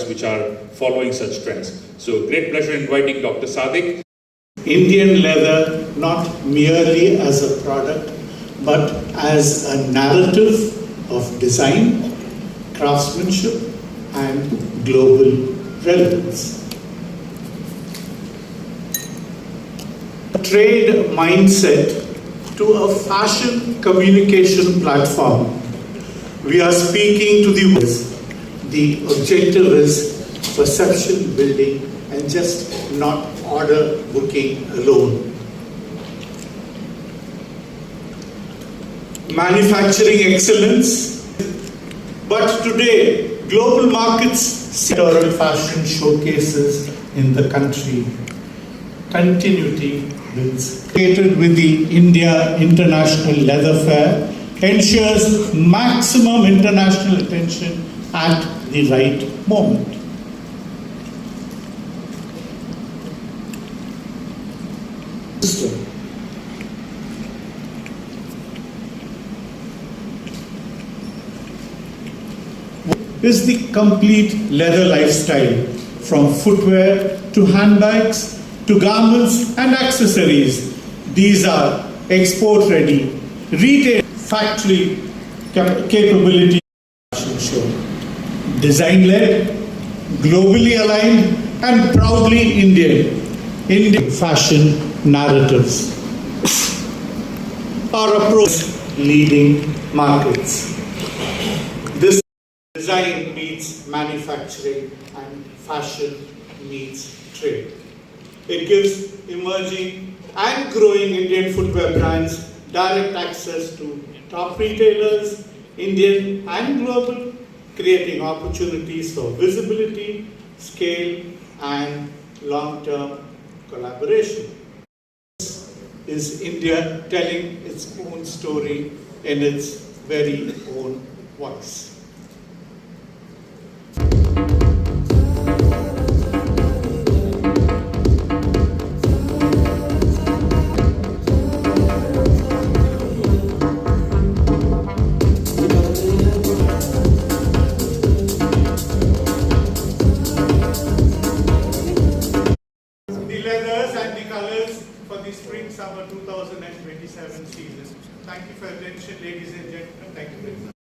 which are following such trends. So great pleasure inviting Dr. Sadiq. Indian leather not merely as a product but as a narrative of design, craftsmanship and global relevance. Trade mindset to a fashion communication platform. We are speaking to the world. The objective is perception building and just not order booking alone. Manufacturing excellence. But today, global markets sectoral fashion showcases in the country. Continuity builds. Created with the India International Leather Fair ensures maximum international attention at the right moment. Is the complete leather lifestyle, from footwear to handbags to garments and accessories. These are export ready, retail, factory capability fashion show. Design led, globally aligned and proudly Indian fashion narratives. Our approach leading markets. This design meets manufacturing and fashion meets trade. It gives emerging and growing Indian footwear brands direct access to top retailers, Indian and global, creating opportunities for visibility, scale and long-term collaboration. This is India telling its own story in its very own voice. Leathers and the colors for the spring summer 2027 season. Thank you for your attention, ladies and gentlemen. Thank you very much.